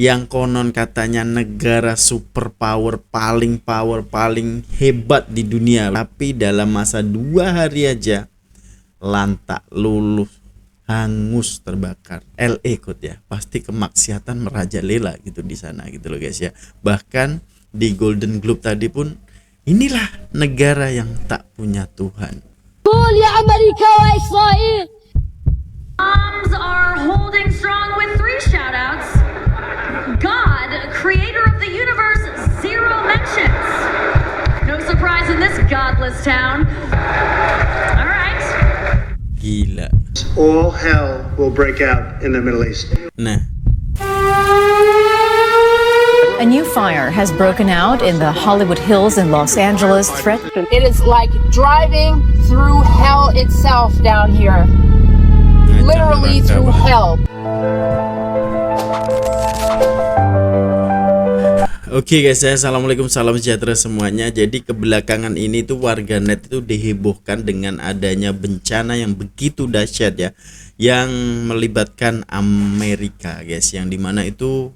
yang konon katanya negara superpower paling hebat di dunia, tapi dalam masa 2 hari aja lantak, luluh, hangus, terbakar. LA Code ya, pasti kemaksiatan merajalela gitu di sana gitu loh guys ya. Bahkan di Golden Globe tadi pun, inilah negara yang tak punya Tuhan. Moms are holding strong with 3 shout-outs. God, creator of the universe, 0 mentions. No surprise in this godless town. All right. Gila. All hell will break out in the Middle East. Nah, A new fire has broken out in the Hollywood Hills in Los Angeles. It is like driving through hell itself down here. Literally through hell. Oke guys ya, assalamualaikum, salam sejahtera semuanya. Jadi kebelakangan ini tuh warganet itu dihebohkan dengan adanya bencana yang begitu dahsyat ya, yang melibatkan Amerika guys, yang dimana itu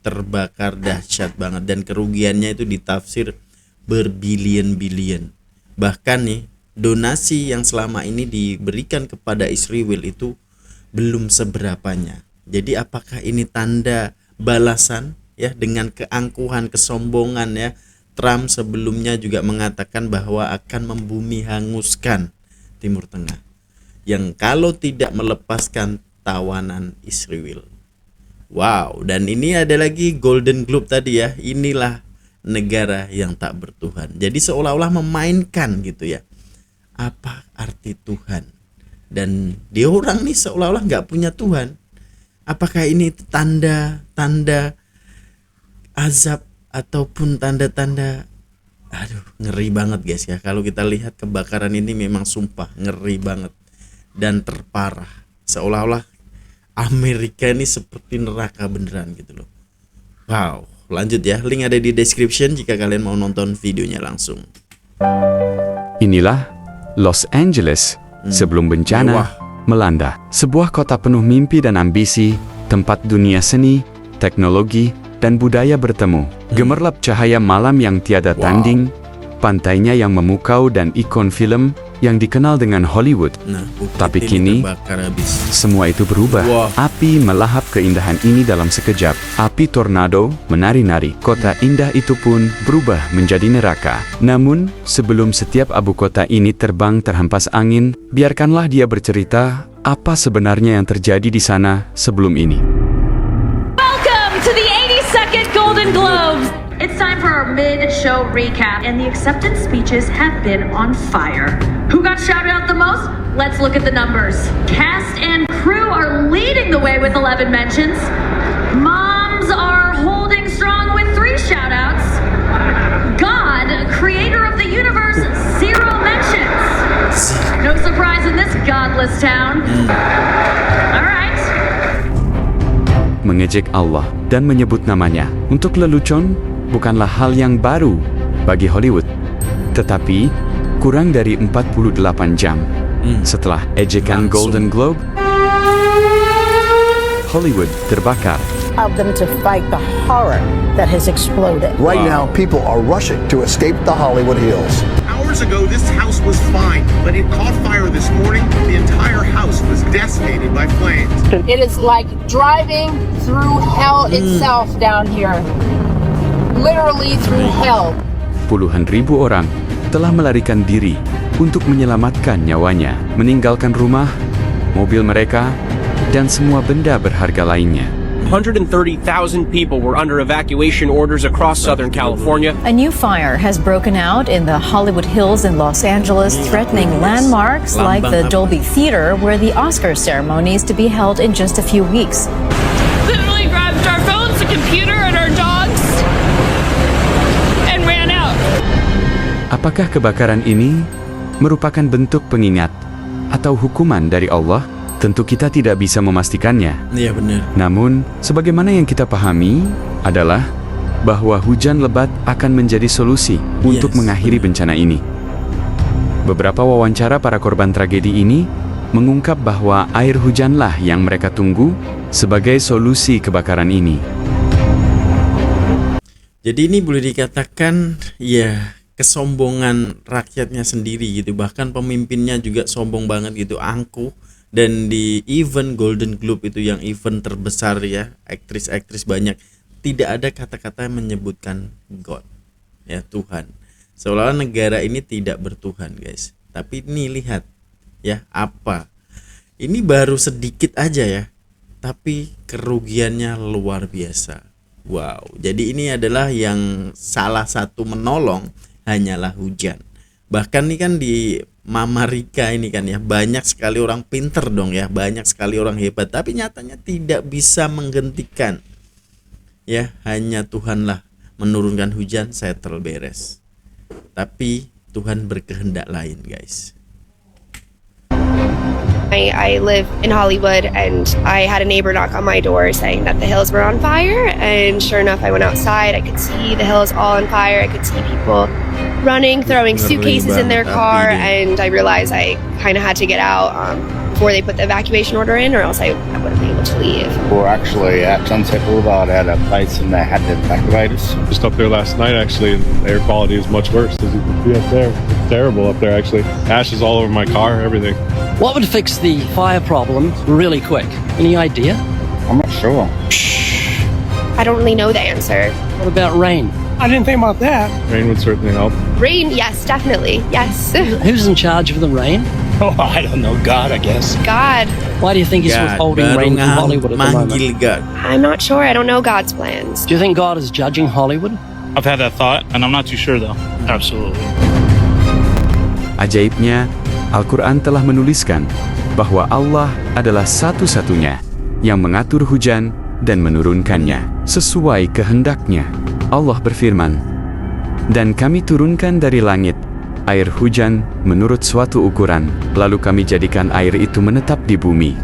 terbakar dahsyat banget dan kerugiannya itu ditafsir berbilion-bilion. Bahkan nih, donasi yang selama ini diberikan kepada Israel itu belum seberapanya. Jadi apakah ini tanda balasan ya dengan keangkuhan, kesombongan ya? Trump sebelumnya juga mengatakan bahwa akan membumi hanguskan Timur Tengah, yang kalau tidak melepaskan tawanan Israel. Wow, dan ini ada lagi Golden Globe tadi ya. Inilah negara yang tak bertuhan. Jadi seolah-olah memainkan gitu ya, apa arti Tuhan. Dan dia orang nih seolah-olah nggak punya Tuhan. Apakah ini tanda-tanda azab ataupun tanda-tanda, aduh ngeri banget guys ya. Kalau kita lihat kebakaran ini memang sumpah ngeri banget dan terparah. Seolah-olah Amerika ini seperti neraka beneran gitu loh. Wow, lanjut ya, link ada di description jika kalian mau nonton videonya langsung. Inilah Los Angeles sebelum bencana Wah. melanda. Sebuah kota penuh mimpi dan ambisi, tempat dunia seni, teknologi, dan budaya bertemu. Gemerlap cahaya malam yang tiada tanding, pantainya yang memukau, dan ikon film yang dikenal dengan Hollywood. Nah, Tapi ini kini, terbakar habis. semua itu berubah. Wah. Api melahap keindahan ini dalam sekejap. Api tornado menari-nari. Kota indah itu pun berubah menjadi neraka. Namun, sebelum setiap abu kota ini terbang terhempas angin, biarkanlah dia bercerita apa sebenarnya yang terjadi di sana sebelum ini. Welcome to the 82nd Golden Globes. It's time for our mid-show recap, and the acceptance speeches have been on fire. Who got shouted out the most? Let's look at the numbers. Cast and crew are leading the way with 11 mentions. Moms are holding strong with 3 shout-outs. God, creator of the universe, 0 mentions. No surprise in this godless town. All right. Mengejek Allah dan menyebut namanya untuk lelucon bukanlah hal yang baru bagi Hollywood. Tetapi, kurang dari 48 jam setelah ejekan Golden Globe, Hollywood terbakar. Of them to fight the horror that has exploded. Right now, people are rushing to escape the Hollywood Hills. Hours ago, this house was fine, but it caught fire this morning. The entire house was decimated by flames. It is like driving through hell itself down here. Literally through hell. Puluhan ribu orang telah melarikan diri untuk menyelamatkan nyawanya, meninggalkan rumah, mobil mereka, dan semua benda berharga lainnya. 130,000 people were under evacuation orders across Southern California. A new fire has broken out in the Hollywood Hills in Los Angeles, threatening landmarks like the Dolby Theater, where the Oscar ceremony is to be held in just a few weeks. Literally grabbed our phones, the computer, and our dogs, and ran out. Apakah kebakaran ini merupakan bentuk pengingat atau hukuman dari Allah? Tentu kita tidak bisa memastikannya. Iya benar. Namun, sebagaimana yang kita pahami adalah bahwa hujan lebat akan menjadi solusi untuk mengakhiri bencana ini. Beberapa wawancara para korban tragedi ini mengungkap bahwa air hujanlah yang mereka tunggu sebagai solusi kebakaran ini. Jadi ini boleh dikatakan ya kesombongan rakyatnya sendiri gitu. Bahkan pemimpinnya juga sombong banget gitu, angkuh. Dan di event Golden Globe itu yang event terbesar ya, aktris-aktris banyak, tidak ada kata-kata yang menyebutkan God, ya Tuhan. Seolah-olah negara ini tidak bertuhan guys. Tapi ini lihat ya apa. Ini baru sedikit aja ya, tapi kerugiannya luar biasa. Wow, jadi ini adalah yang salah satu menolong hanyalah hujan. Bahkan nih kan di Mama Rika ini kan ya, banyak sekali orang pinter dong ya, banyak sekali orang hebat, tapi nyatanya tidak bisa menghentikan. Ya, hanya Tuhanlah menurunkan hujan, settle beres. Tapi Tuhan berkehendak lain guys. I live in Hollywood, and I had a neighbor knock on my door saying that the hills were on fire, and sure enough I went outside. I could see the hills all on fire. I could see people running, throwing suitcases in their car, and I realized I kind of had to get out before they put the evacuation order in, or else I wouldn't be able to leave. We're actually at Sunset Boulevard at a place, and they had to evacuate us. Just up there last night actually, and the air quality is much worse, as you can see up there. It's terrible up there actually. Ashes all over my car, everything. What would fix the fire problem really quick? Any idea? I'm not sure. I don't really know the answer. What about rain? I didn't think about that. Rain would certainly help. Rain, yes, definitely, yes. Who's in charge of the rain? Oh, I don't know. God, I guess. God. Why do you think he's withholding rain from Hollywood at the moment? God. I'm not sure. I don't know God's plans. Do you think God is judging Hollywood? I've had that thought, and I'm not too sure though. Absolutely. Ajaibnya, Al-Quran telah menuliskan bahwa Allah adalah satu-satunya yang mengatur hujan dan menurunkannya sesuai kehendaknya. Allah berfirman, "Dan kami turunkan dari langit air hujan menurut suatu ukuran, lalu kami jadikan air itu menetap di bumi.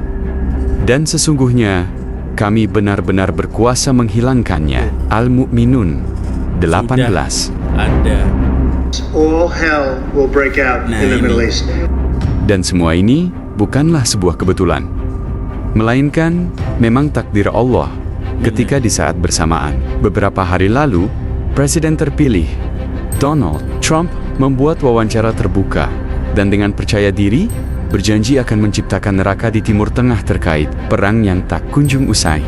Dan sesungguhnya kami benar-benar berkuasa menghilangkannya." Al-Mu'minun 18. Ada. All hell will break out in the Middle East. Dan semua ini bukanlah sebuah kebetulan, melainkan memang takdir Allah. Ketika di saat bersamaan, beberapa hari lalu, Presiden terpilih Donald Trump membuat wawancara terbuka dan dengan percaya diri berjanji akan menciptakan neraka di Timur Tengah terkait perang yang tak kunjung usai.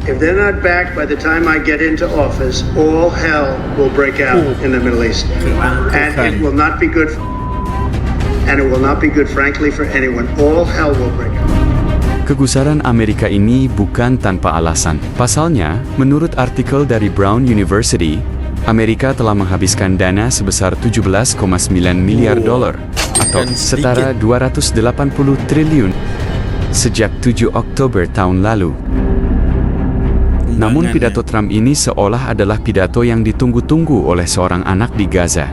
If they're not back by the time I get into office, all hell will break out in the Middle East. And it will not be good. And it will not be good, frankly, for anyone. All hell will break out. Kegusaran Amerika ini bukan tanpa alasan. Pasalnya, menurut artikel dari Brown University, Amerika telah menghabiskan dana sebesar 17,9 miliar dolar atau setara 280 triliun sejak 7 Oktober tahun lalu. Namun pidato Trump ini seolah adalah pidato yang ditunggu-tunggu oleh seorang anak di Gaza.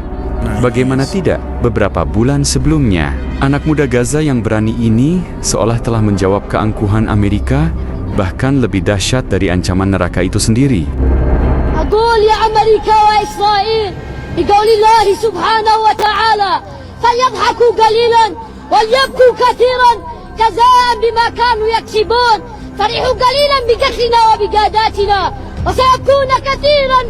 Bagaimana tidak, beberapa bulan sebelumnya, anak muda Gaza yang berani ini seolah telah menjawab keangkuhan Amerika, bahkan lebih dahsyat dari ancaman neraka itu sendiri. أقول يا أمريكا وإسرائيل بقول الله سبحانه وتعالى فليضحكوا قليلا وليبكوا كثيرا جزاء بما كانوا يكسبون فرحوا قليلا بقتلنا وبقاداتنا وسيكون كثيرا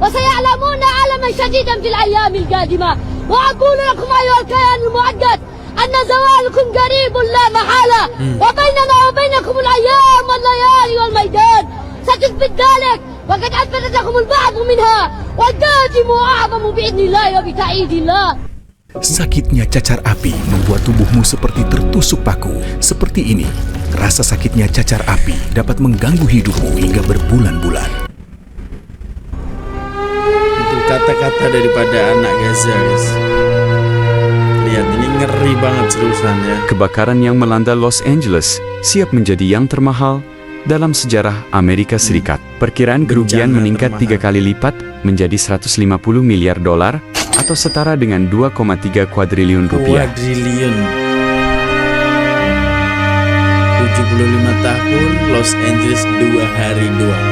وسيعلمون علما شديدا في الأيام القادمة وأقول لكم أيها الكيان المؤقت أن زوالكم قريب لا محالة وبيننا وبينكم الأيام والليالي والميدان ستثبت ذلك وقد أثبتت لكم البعض منها والقادم أعظم بإذن الله وبتأييد الله. Sakitnya cacar api membuat tubuhmu seperti tertusuk paku. Seperti ini, rasa sakitnya cacar api dapat mengganggu hidupmu hingga berbulan-bulan. Itu kata-kata daripada anak Gaza, guys. Lihat, ini ngeri banget seriusan ya. Kebakaran yang melanda Los Angeles siap menjadi yang termahal dalam sejarah Amerika Serikat. Perkiraan kerugian meningkat 3 kali lipat menjadi 150 miliar dolar atau setara dengan 2,3 kuadriliun rupiah. 75 tahun Los Angeles 2 hari doang.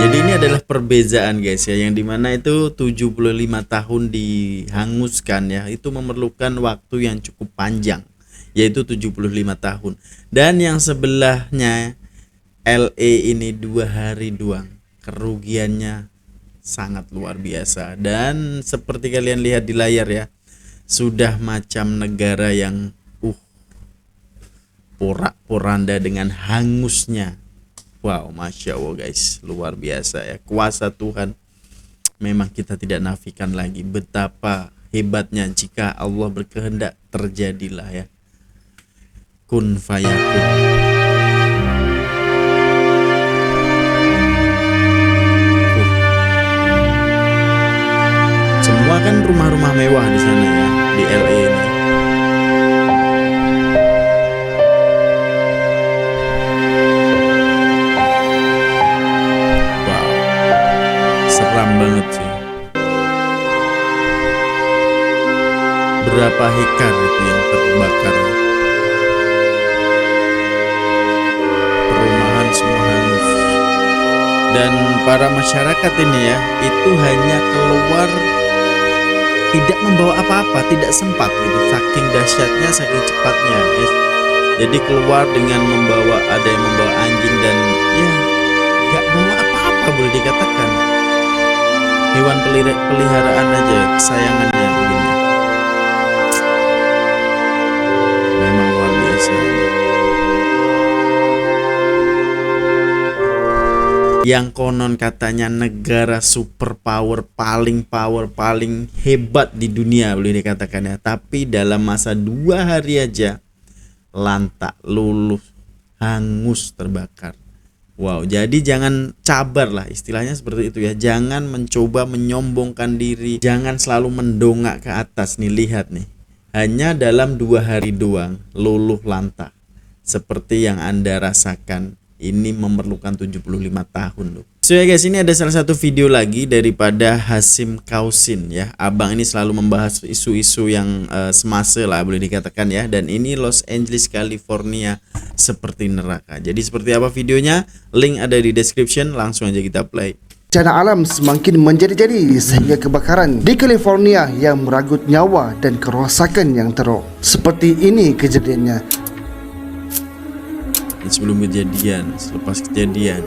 Jadi ini adalah perbezaan guys ya, yang dimana itu 75 tahun dihanguskan ya, itu memerlukan waktu yang cukup panjang, yaitu 75 tahun. Dan yang sebelahnya LA ini 2 hari doang, kerugiannya sangat luar biasa. Dan seperti kalian lihat di layar ya, sudah macam negara yang porak-poranda dengan hangusnya. Wow, Masya Allah guys, luar biasa ya. Kuasa Tuhan memang kita tidak nafikan lagi. Betapa hebatnya jika Allah berkehendak, terjadilah ya. Kun fayakun. Semua kan rumah-rumah mewah di sana ya, di LA ini. Wow, seram banget sih. Berapa hektar itu yang terbakar? Perumahan semua hangus. Dan para masyarakat ini ya, itu hanya keluar tidak membawa apa-apa, tidak sempat gitu, saking dahsyatnya, saking cepatnya guys. Jadi keluar dengan membawa, ada yang membawa anjing dan ya gak bawa apa-apa boleh dikatakan. Hewan peliharaan aja, kesayangannya begini. Memang luar biasa. Yang konon katanya negara superpower paling hebat di dunia boleh dikatakan ya, tapi dalam masa 2 hari aja lantak, luluh, hangus, terbakar. Wow, jadi jangan cabar lah, istilahnya seperti itu ya. Jangan mencoba menyombongkan diri, jangan selalu mendongak ke atas. Nih lihat nih, hanya dalam 2 hari doang luluh lantak seperti yang Anda rasakan. Ini memerlukan 75 tahun loh. So ya guys, ini ada salah satu video lagi daripada Hasyim Kausin ya. Abang ini selalu membahas isu-isu yang semasa lah boleh dikatakan ya. Dan ini Los Angeles, California seperti neraka. Jadi seperti apa videonya? Link ada di description, langsung aja kita play. Bencana alam semakin menjadi-jadi sehingga kebakaran di California yang merenggut nyawa dan kerosakan yang teruk. Seperti ini kejadiannya. Sebelum kejadian, selepas kejadian.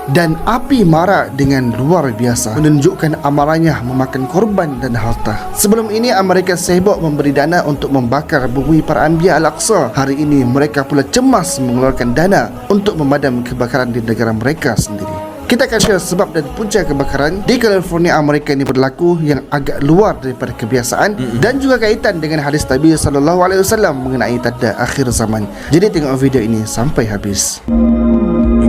Dan api marak dengan luar biasa, menunjukkan amalannya memakan korban dan harta. Sebelum ini Amerika sibuk memberi dana untuk membakar bumi para Anbiya Al-Aqsa. Hari ini mereka pula cemas mengeluarkan dana untuk memadam kebakaran di negara mereka sendiri. Kita akan share sebab dan punca kebakaran di California Amerika ini berlaku yang agak luar daripada kebiasaan dan juga kaitan dengan hadis Nabi SAW mengenai tanda akhir zaman. Jadi tengok video ini sampai habis.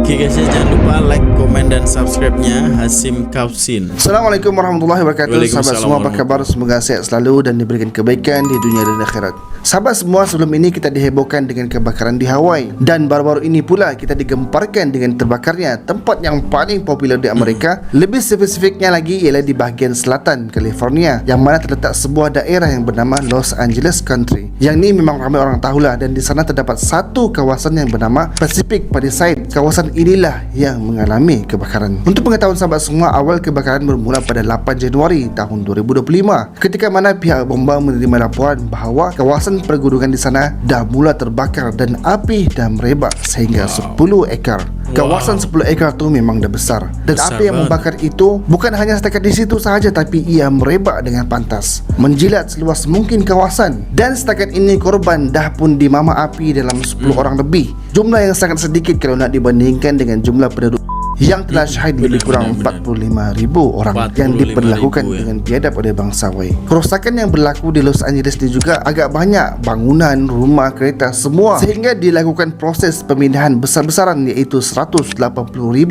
Oke guys, jangan lupa like, komen, dan subscribe-nya Hasyim Kausin. Assalamualaikum warahmatullahi wabarakatuh. Sahabat semua, apa kabar? Semoga sehat selalu dan diberikan kebaikan di dunia dan akhirat. Sahabat semua, sebelum ini kita dihebohkan dengan kebakaran di Hawaii. Dan baru-baru ini pula kita digemparkan dengan terbakarnya tempat yang paling popular di Amerika. Lebih spesifiknya lagi ialah di bahagian selatan California, yang mana terletak sebuah daerah yang bernama Los Angeles Country. Yang ni memang ramai orang tahulah, dan di sana terdapat satu kawasan yang bernama Pacific Palisades. Kawasan inilah yang mengalami kebakaran. Untuk pengetahuan sahabat semua, awal kebakaran bermula pada 8 Januari tahun 2025, ketika mana pihak bomba menerima laporan bahawa kawasan pergunungan di sana dah mula terbakar dan api dah merebak sehingga 10 ekar. Kawasan 10 ekar tu memang dah besar, dan api yang membakar itu bukan hanya setakat di situ sahaja, tapi ia merebak dengan pantas, menjilat seluas mungkin kawasan. Dan setakat ini korban dah pun dimama api dalam 10 orang lebih. Jumlah yang sangat sedikit kalau nak dibandingkan dengan jumlah penduduk yang telah syahid lebih kurang 45,000 orang yang diperlakukan dengan biadab oleh bangsawan. Kerosakan yang berlaku di Los Angeles ini juga agak banyak, bangunan, rumah, kereta, semua, sehingga dilakukan proses pemindahan besar-besaran, iaitu 180,000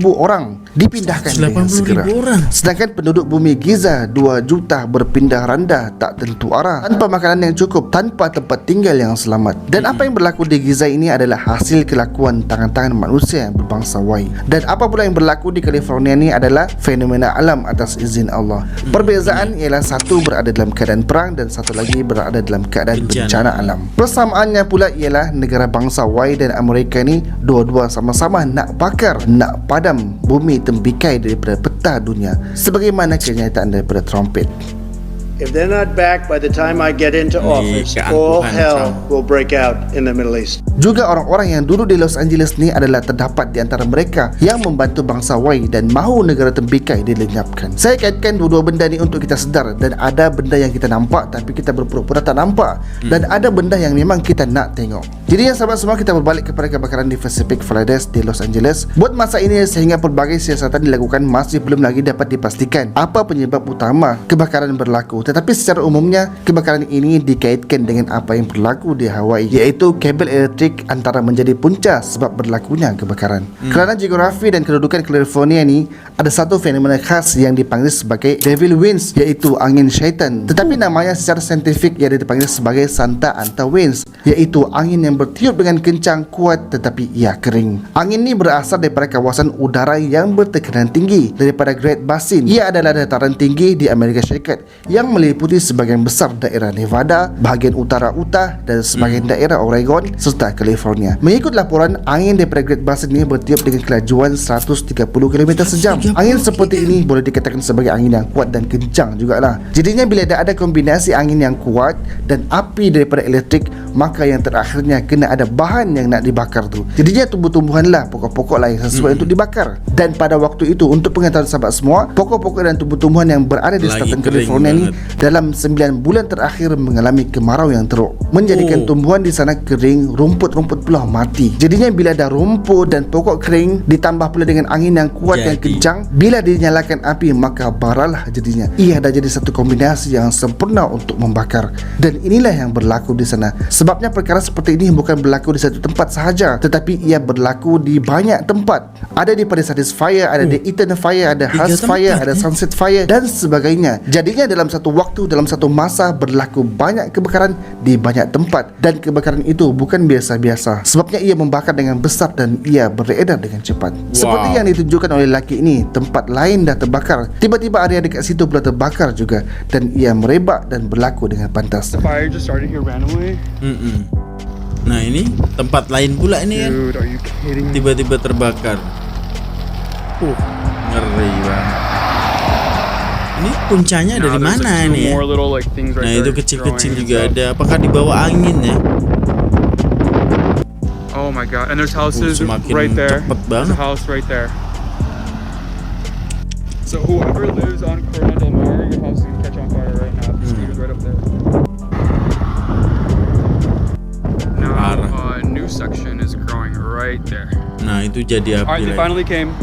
orang dipindahkan dengan segera. Sedangkan penduduk bumi Giza 2 juta berpindah randa tak tentu arah, tanpa makanan yang cukup, tanpa tempat tinggal yang selamat. Dan apa yang berlaku di Giza ini adalah hasil kelakuan tangan-tangan manusia yang berbangsawan. Dan apa pula yang berlaku di California ni adalah fenomena alam atas izin Allah. Perbezaan ialah satu berada dalam keadaan perang dan satu lagi berada dalam keadaan bencana alam. Persamaannya pula ialah negara bangsa Y dan Amerika ni dua-dua sama-sama nak bakar, nak padam bumi tembikai daripada peta dunia, sebagaimana kenyataan daripada trompet. If they're not back by the time I get into office, all hell will break out in the Middle East. Juga orang-orang yang duduk di Los Angeles ni adalah terdapat di antara mereka yang membantu bangsa Y dan mahu negara tembikai dilenyapkan. Saya kaitkan dua-dua benda ni untuk kita sedar, dan ada benda yang kita nampak tapi kita berpura-pura tak nampak, dan ada benda yang memang kita nak tengok. Jadi ya sahabat semua, kita berbalik kepada kebakaran di Pacific Palisades di Los Angeles. Buat masa ini sehingga pelbagai siasatan dilakukan, masih belum lagi dapat dipastikan apa penyebab utama kebakaran berlaku. Tetapi secara umumnya kebakaran ini dikaitkan dengan apa yang berlaku di Hawaii, iaitu kabel elektrik antara menjadi punca sebab berlakunya kebakaran. Kerana geografi dan kedudukan California ni, ada satu fenomena khas yang dipanggil sebagai devil winds, iaitu angin syaitan. Tetapi namanya secara saintifik ia dipanggil sebagai Santa Ana winds, iaitu angin yang bertiup dengan kencang kuat tetapi ia kering. Angin ini berasal daripada kawasan udara yang bertekanan tinggi daripada Great Basin. Ia adalah dataran tinggi di Amerika Syarikat yang meliputi sebahagian besar daerah Nevada, bahagian utara Utah dan sebahagian daerah Oregon serta California. Mengikut laporan, angin daripada Great Basin ini bertiup dengan kelajuan 130 km sejam. Angin seperti ini boleh dikatakan sebagai angin yang kuat dan kencang jugalah. Jadinya bila ada kombinasi angin yang kuat dan api daripada elektrik, maka yang terakhirnya kena ada bahan yang nak dibakar tu. Jadinya tumbuh-tumbuhan lah, pokok-pokok lah yang sesuai untuk dibakar. Dan pada waktu itu, untuk pengetahuan sahabat semua, pokok-pokok dan tumbuh-tumbuhan yang berada di selatan California ni dalam 9 bulan terakhir mengalami kemarau yang teruk, menjadikan tumbuhan di sana kering, rumput-rumput pula mati. Jadinya bila ada rumput dan pokok kering ditambah pula dengan angin yang kuat dan kencang, bila dinyalakan api maka baralah jadinya. Ia dah jadi satu kombinasi yang sempurna untuk membakar. Dan inilah yang berlaku di sana. Sebabnya perkara seperti ini bukan berlaku di satu tempat sahaja, tetapi ia berlaku di banyak tempat. Ada di Palisades Fire, ada di Eaton Fire, ada Hush Fire, ada Sunset Fire dan sebagainya. Jadinya dalam satu waktu, dalam satu masa berlaku banyak kebakaran di banyak tempat, dan kebakaran itu bukan biasa-biasa. Sebabnya ia membakar dengan besar dan ia beredar dengan cepat. Seperti yang ditunjukkan oleh lelaki ini, tempat lain dah terbakar, tiba-tiba area dekat situ pula terbakar juga, dan ia merebak dan berlaku dengan pantas. The fire just started here randomly. Nah ini tempat lain pula ini kan. Dude, are you kidding me? Tiba-tiba terbakar. Ngeri banget. Ini puncanya dari mana ini ya? Nah itu kecil-kecil juga ada. Apakah di bawah angin ya? Oh my god, and there's houses right there. There's a house right there. So whoever lives on Corona Del Mar, your house is gonna catch on fire right now. The speed is right up there. Now, new section is growing right there. Nah itu jadi api. Alright, they finally came.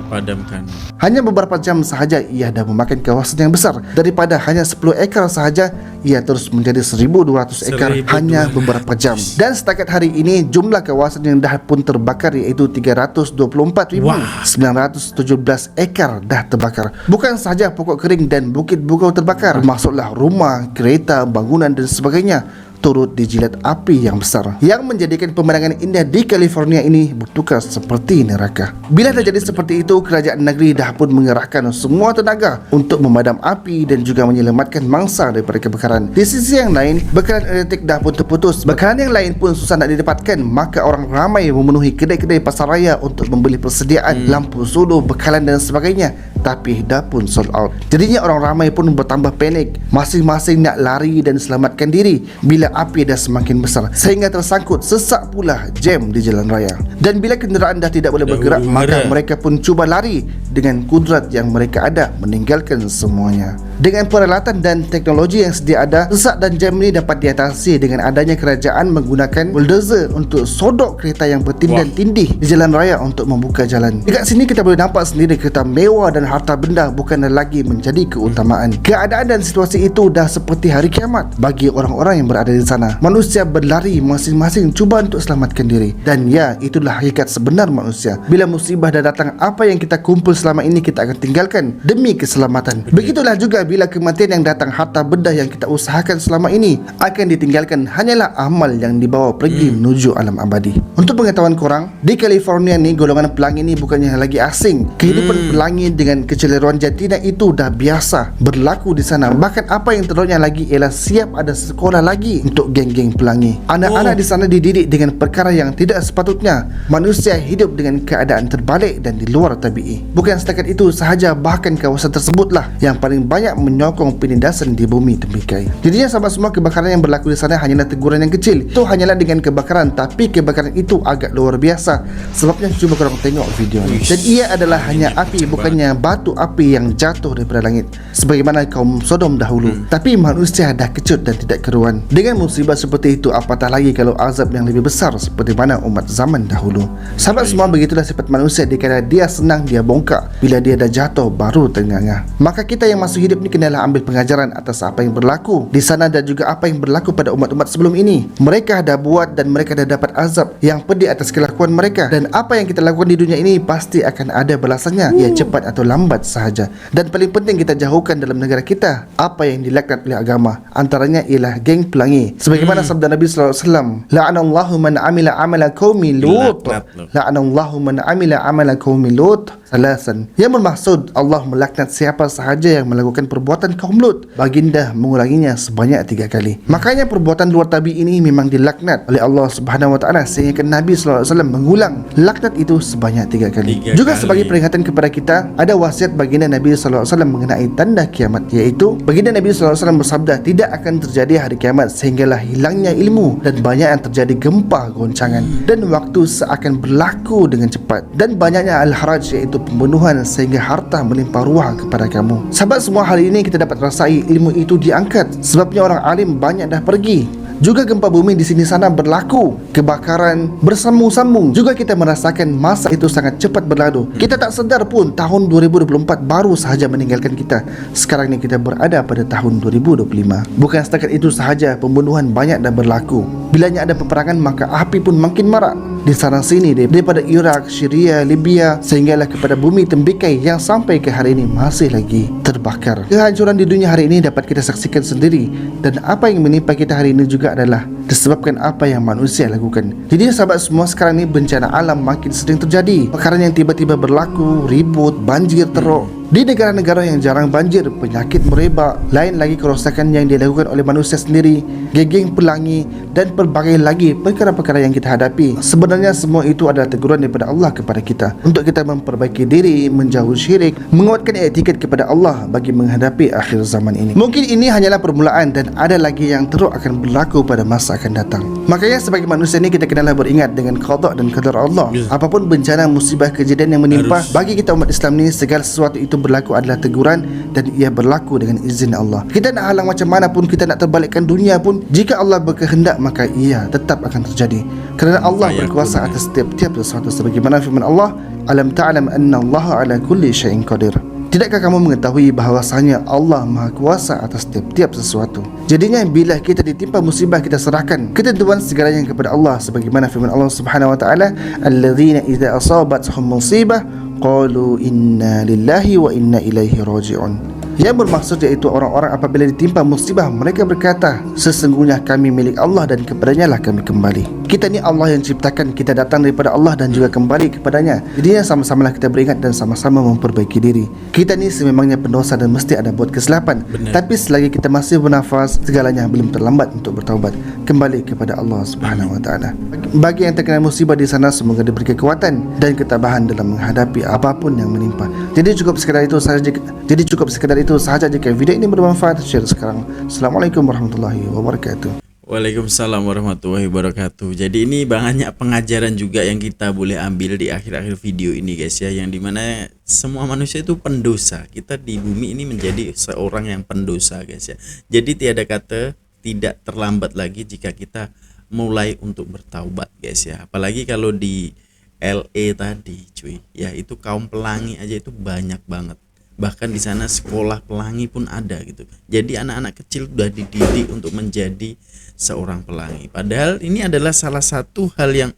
Padamkan. Hanya beberapa jam sahaja ia dah memakan kawasan yang besar. Daripada hanya 10 ekar sahaja, ia terus menjadi 1,200 ekar hanya beberapa jam. Dan setakat hari ini jumlah kawasan yang dah pun terbakar iaitu 324,917 ekar dah terbakar. Bukan sahaja pokok kering dan bukit bukau terbakar, termasuklah rumah, kereta, bangunan dan sebagainya turut dijilat api yang besar, yang menjadikan pemandangan indah di California ini bertukar seperti neraka. Bila terjadi seperti itu, kerajaan negeri dah pun mengerahkan semua tenaga untuk memadam api dan juga menyelamatkan mangsa daripada kebakaran. Di sisi yang lain, bekalan elektrik dah pun terputus. Bekalan yang lain pun susah nak didapatkan, maka orang ramai memenuhi kedai-kedai pasaraya untuk membeli persediaan lampu solo, bekalan dan sebagainya. Tapi dah pun sold out. Jadinya orang ramai pun bertambah panik, masing-masing nak lari dan selamatkan diri bila api dah semakin besar, sehingga tersangkut sesak pula jam di jalan raya. Dan bila kenderaan dah tidak boleh bergerak, maka mereka pun cuba lari dengan kudrat yang mereka ada, meninggalkan semuanya. Dengan peralatan dan teknologi yang sedia ada, sesak dan jam ini dapat diatasi dengan adanya kerajaan menggunakan bulldozer untuk sodok kereta yang bertindan tindih di jalan raya untuk membuka jalan. Dekat sini kita boleh nampak sendiri kereta mewah dan harta benda bukanlah lagi menjadi keutamaan. Keadaan dan situasi itu dah seperti hari kiamat bagi orang-orang yang berada di sana. Manusia berlari masing-masing cuba untuk selamatkan diri. Dan ya, itulah hakikat sebenar manusia. Bila musibah dah datang, apa yang kita kumpul selama ini kita akan tinggalkan demi keselamatan. Begitulah juga bila kematian yang datang, harta benda yang kita usahakan selama ini akan ditinggalkan, hanyalah amal yang dibawa pergi menuju alam abadi. Untuk pengetahuan korang, di California ni golongan pelangi ni bukannya lagi asing. Kehidupan pelangi dengan dan keceliruan jantina itu dah biasa berlaku di sana. Bahkan apa yang teruknya lagi ialah siap ada sekolah lagi untuk geng-geng pelangi. Anak-anak di sana dididik dengan perkara yang tidak sepatutnya. Manusia hidup dengan keadaan terbalik dan di luar tabi'i. Bukan setakat itu sahaja, bahkan kawasan tersebutlah yang paling banyak menyokong penindasan di bumi tembikai. Jadinya sahabat semua, kebakaran yang berlaku di sana hanyalah teguran yang kecil. Itu hanyalah dengan kebakaran, tapi kebakaran itu agak luar biasa. Sebabnya cuba korang tengok video ni. Dan ia adalah hanya api, bukannya batu api yang jatuh daripada langit sebagaimana kaum Sodom dahulu. Tapi manusia dah kecut dan tidak keruan. Dengan musibah seperti itu, apatah lagi kalau azab yang lebih besar seperti mana umat zaman dahulu. Sahabat semua, begitulah sifat manusia. Dikala dia senang dia bongkak, bila dia dah jatuh baru terngangah. Maka kita yang masih hidup ni kenalah ambil pengajaran atas apa yang berlaku di sana dan juga apa yang berlaku pada umat-umat sebelum ini. Mereka dah buat dan mereka dah dapat azab yang pedih atas kelakuan mereka. Dan apa yang kita lakukan di dunia ini pasti akan ada balasannya, ya cepat atau lambat sahaja. Dan paling penting kita jauhkan dalam negara kita apa yang dilaknat oleh agama, antaranya ialah geng pelangi. Sebagaimana sabda Nabi sallallahu alaihi wasallam, la'anallahu man amila amala qaumi lut, la'anallahu man amila amala qaumi lut salasan. Yang bermaksud Allah melaknat siapa sahaja yang melakukan perbuatan kaum Lut. Baginda mengulanginya sebanyak 3 kali. Makanya perbuatan luar tabi ini memang dilaknat oleh Allah Subhanahu wa taala, sehingga Nabi sallallahu alaihi wasallam mengulang laknat itu sebanyak 3 kali. Juga sebagai peringatan kepada kita, ada wasiat baginda Nabi sallallahu alaihi wasallam mengenai tanda kiamat, iaitu baginda Nabi sallallahu alaihi wasallam bersabda, tidak akan terjadi hari kiamat sehinggalah hilangnya ilmu dan banyak yang terjadi gempa goncangan dan waktu seakan berlaku dengan cepat dan banyaknya al-haraj, iaitu pembunuhan, sehingga harta melimpah ruah kepada kamu. Sahabat semua, hari ini kita dapat rasai ilmu itu diangkat. Sebabnya orang alim banyak dah pergi. Juga gempa bumi di sini sana berlaku, kebakaran bersambung-sambung. Juga kita merasakan masa itu sangat cepat berlalu. Kita tak sedar pun tahun 2024 baru sahaja meninggalkan kita. Sekarang ni kita berada pada tahun 2025. Bukan setakat itu sahaja, pembunuhan banyak dah berlaku. Bilanya ada peperangan maka api pun makin marak di sana sini, daripada Iraq, Syria, Libya, sehinggalah kepada bumi tembikai yang sampai ke hari ini masih lagi terbakar. Kehancuran di dunia hari ini dapat kita saksikan sendiri, dan apa yang menimpa kita hari ini juga adalah disebabkan apa yang manusia lakukan. Jadi sahabat semua, sekarang ni bencana alam makin sering terjadi. Perkara yang tiba-tiba berlaku, ribut, banjir teruk. Di negara-negara yang jarang banjir, penyakit merebak, lain lagi kerosakan yang dilakukan oleh manusia sendiri, geng-geng pelangi, dan pelbagai lagi perkara-perkara yang kita hadapi. Sebenarnya semua itu adalah teguran daripada Allah kepada kita untuk kita memperbaiki diri, menjauh syirik, menguatkan etiket kepada Allah bagi menghadapi akhir zaman ini. Mungkin ini hanyalah permulaan dan ada lagi yang teruk akan berlaku pada masa akan datang. Makanya sebagai manusia ini kita kenalah beringat dengan qada dan qadar Allah. Apapun bencana, musibah, kejadian yang menimpa, bagi kita umat Islam ni, segala sesuatu itu berlaku adalah teguran dan ia berlaku dengan izin Allah. Kita nak halang macam mana pun, kita nak terbalikkan dunia pun, jika Allah berkehendak maka ia tetap akan terjadi. Kerana Allah berkuasa atas setiap sesuatu. Sebagaimana firman Allah, alam ta'lam anna Allah ala kulli syai'in qadir. Tidakkah kamu mengetahui bahawasanya Allah Maha Kuasa atas setiap sesuatu? Jadinya bila kita ditimpa musibah, kita serahkan ketentuan segalanya kepada Allah. Sebagaimana firman Allah Subhanahu wa taala, alladzina idza asabatuhum musibah qalu inna lillahi wa inna ilaihi raji'un. Yang bermaksud iaitu orang-orang apabila ditimpa musibah, mereka berkata, sesungguhnya kami milik Allah dan kepadanya lah kami kembali. Kita ni Allah yang ciptakan, kita datang daripada Allah dan juga kembali kepadanya. Jadi sama-samalah kita beringat dan sama-sama memperbaiki diri. Kita ni sememangnya pendosa dan mesti ada buat kesilapan. Tapi selagi kita masih bernafas, segalanya belum terlambat untuk bertaubat, kembali kepada Allah Subhanahu wa taala. Bagi yang terkena musibah di sana, semoga diberi kekuatan dan ketabahan dalam menghadapi apapun yang menimpa. Jadi cukup sekadar itu sahaja jika video ini bermanfaat, share sekarang. Assalamualaikum warahmatullahi wabarakatuh. Waalaikumsalam warahmatullahi wabarakatuh. Jadi ini banyak pengajaran juga yang kita boleh ambil di akhir-akhir video ini guys ya, yang dimana semua manusia itu pendosa. Kita di bumi ini menjadi seorang yang pendosa guys ya. Jadi tiada kata tidak terlambat lagi jika kita mulai untuk bertaubat guys ya. Apalagi kalau di LA tadi cuy ya, itu kaum pelangi aja itu banyak banget. Bahkan di sana sekolah pelangi pun ada gitu. Jadi anak-anak kecil sudah dididik untuk menjadi seorang pelangi. Padahal ini adalah salah satu hal yang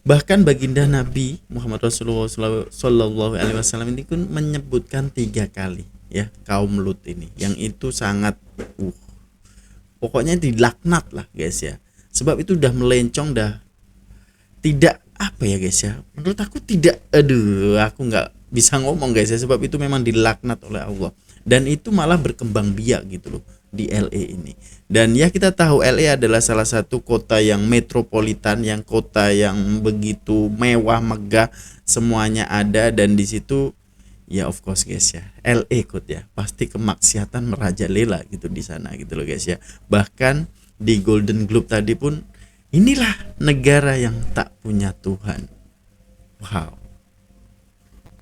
bahkan baginda Nabi Muhammad Rasulullah Sallallahu Alaihi Wasallam ini pun menyebutkan 3 kali ya kaum Lut ini, yang itu sangat pokoknya dilaknat lah guys ya. Sebab itu udah melencong, dah tidak apa ya guys ya. Menurut aku tidak, aku nggak bisa ngomong guys ya, sebab itu memang dilaknat oleh Allah, dan itu malah berkembang biak gitu loh di LA ini. Dan ya kita tahu LA adalah salah satu kota yang metropolitan, yang kota yang begitu mewah, megah, semuanya ada, dan di situ ya of course guys ya, LA ikut ya, pasti kemaksiatan merajalela gitu di sana gitu loh guys ya. Bahkan di Golden Globe tadi pun, inilah negara yang tak punya Tuhan. Wow.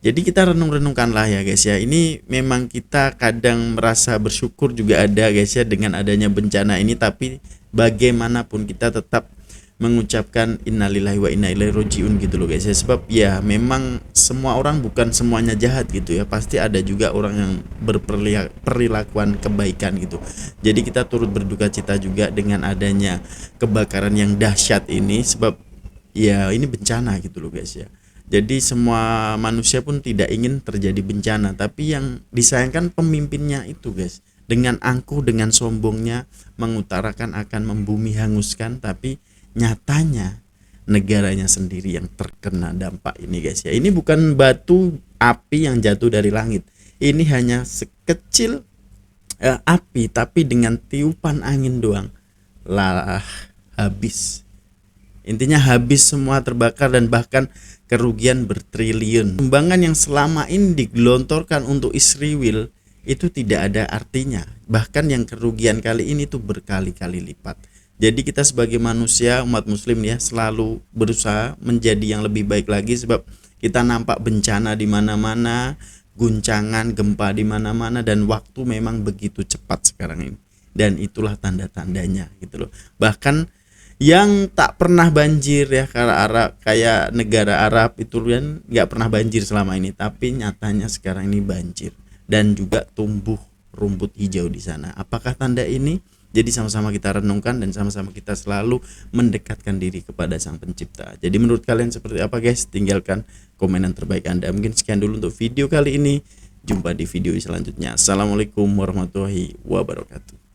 Jadi kita renung-renungkanlah ya guys ya. Ini memang kita kadang merasa bersyukur juga ada guys ya dengan adanya bencana ini, tapi bagaimanapun kita tetap mengucapkan innalillahi wa inna ilaihi rajiun gitu loh guys ya. Sebab ya memang semua orang bukan semuanya jahat gitu ya. Pasti ada juga orang yang berperilakuan kebaikan gitu. Jadi kita turut berduka cita juga dengan adanya kebakaran yang dahsyat ini, sebab ya ini bencana gitu loh guys ya. Jadi semua manusia pun tidak ingin terjadi bencana, tapi yang disayangkan pemimpinnya itu guys, dengan angkuh, dengan sombongnya mengutarakan akan membumi hanguskan, tapi nyatanya negaranya sendiri yang terkena dampak ini guys ya. Ini bukan batu api yang jatuh dari langit, ini hanya sekecil api, tapi dengan tiupan angin doang lah habis. Intinya habis semua, terbakar, dan bahkan kerugian bertriliun. Sumbangan yang selama ini digelontorkan untuk Israel itu tidak ada artinya. Bahkan yang kerugian kali ini tuh berkali-kali lipat. Jadi kita sebagai manusia umat muslim ya selalu berusaha menjadi yang lebih baik lagi, sebab kita nampak bencana di mana-mana, guncangan, gempa di mana-mana, dan waktu memang begitu cepat sekarang ini. Dan itulah tanda-tandanya gitu loh. Bahkan yang tak pernah banjir ya, kayak negara Arab itu kan nggak pernah banjir selama ini, tapi nyatanya sekarang ini banjir dan juga tumbuh rumput hijau di sana. Apakah tanda ini? Jadi sama-sama kita renungkan dan sama-sama kita selalu mendekatkan diri kepada Sang Pencipta. Jadi menurut kalian seperti apa guys? Tinggalkan komenan terbaik Anda. Mungkin sekian dulu untuk video kali ini. Jumpa di video selanjutnya. Assalamualaikum warahmatullahi wabarakatuh.